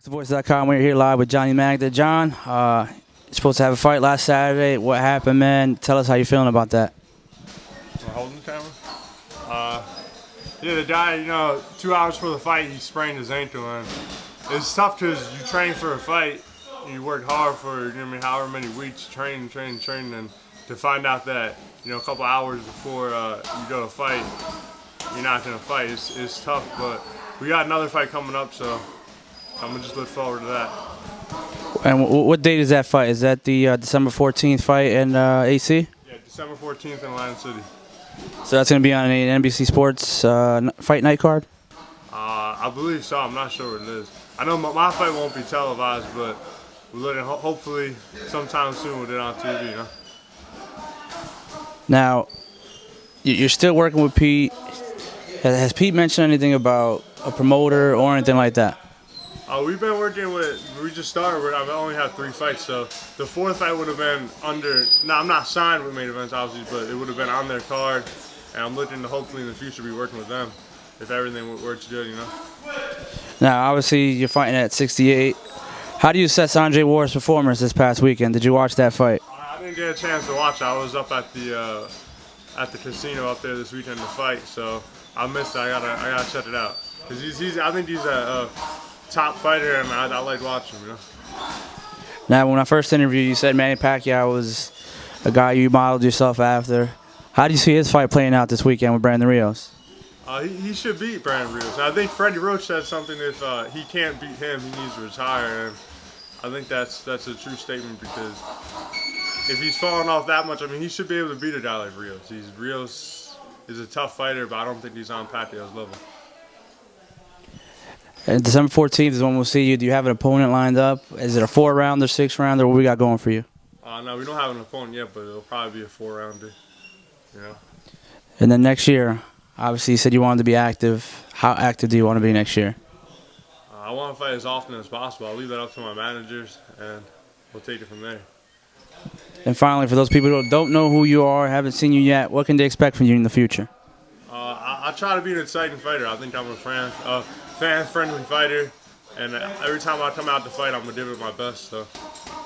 BoxingVoice.com. We're here live with Johnny Magda. John, you're supposed to have a fight last Saturday. What happened, man? Tell us how you're feeling about that. Am I holding the camera? Yeah, the guy, 2 hours before the fight, he sprained his ankle, and it's tough because you train for a fight. You work hard for, however many weeks, training, and to find out that, a couple hours before you go to fight, you're not going to fight. It's tough, but we got another fight coming up, so I'm going to just look forward to that. And what date is that fight? Is that the December 14th fight in AC? Yeah, December 14th in Atlantic City. So that's going to be on an NBC Sports fight night card? I believe so. I'm not sure what it is. I know my fight won't be televised, but we're looking, hopefully sometime soon we'll get it on TV. Now, you're still working with Pete. Has Pete mentioned anything about a promoter or anything like that? We've been working with, we just started, I've only had 3 fights, so the 4th fight would have been under, now I'm not signed with Main Events obviously, but it would have been on their card, and I'm looking to hopefully in the future be working with them, if everything works good, Now, obviously, you're fighting at 68. How do you assess Sanjaya War's performance this past weekend? Did you watch that fight? I didn't get a chance to watch it. I was up at the casino up there this weekend to fight, so I missed it. I gotta check it out, because I think he's a top fighter, and I like watching him, Now, when I first interviewed you, said Manny Pacquiao was a guy you modeled yourself after. How do you see his fight playing out this weekend with Brandon Rios? He should beat Brandon Rios. I think Freddie Roach said something, if he can't beat him, he needs to retire, and I think that's a true statement, because if he's falling off that much, he should be able to beat a guy like Rios. Rios is a tough fighter, but I don't think he's on Pacquiao's level. And December 14th is when we'll see you. Do you have an opponent lined up? Is it a 4-round or 6-round, or what we got going for you? No, we don't have an opponent yet, but it'll probably be a 4-rounder. And then next year, obviously you said you wanted to be active. How active do you want to be next year? I want to fight as often as possible. I'll leave that up to my managers, and we'll take it from there. And finally, for those people who don't know who you are, haven't seen you yet, what can they expect from you in the future? I try to be an exciting fighter. I think I'm a fan-friendly fighter, and every time I come out to fight, I'm going to give it my best. So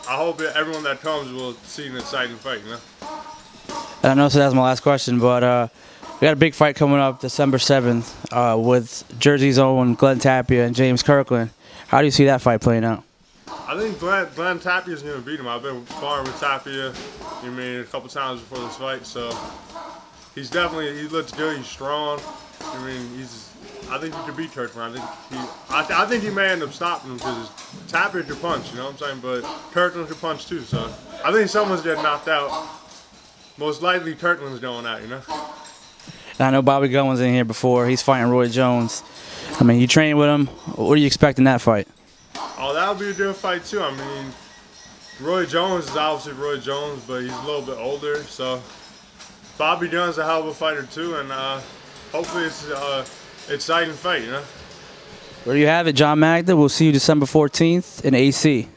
I hope everyone that comes will see an exciting fight, And I know that's my last question, but we got a big fight coming up December 7th with Jersey's own Glenn Tapia and James Kirkland. How do you see that fight playing out? I think Glenn Tapia is going to beat him. I've been sparring with Tapia, a couple times before this fight, so he looks good. He's strong. I think he could beat Kirkland. I think he may end up stopping him, because Tapia could punch, but Kirkland could punch too. So I think someone's getting knocked out. Most likely Kirkland's going out, And I know Bobby Gunn was in here before. He's fighting Roy Jones. You train with him. What do you expect in that fight? Oh, that would be a good fight too. Roy Jones is obviously Roy Jones, but he's a little bit older. So Bobby Gunn's a hell of a fighter too, and hopefully it's an exciting fight, There you have it, John Magda. We'll see you December 14th in AC.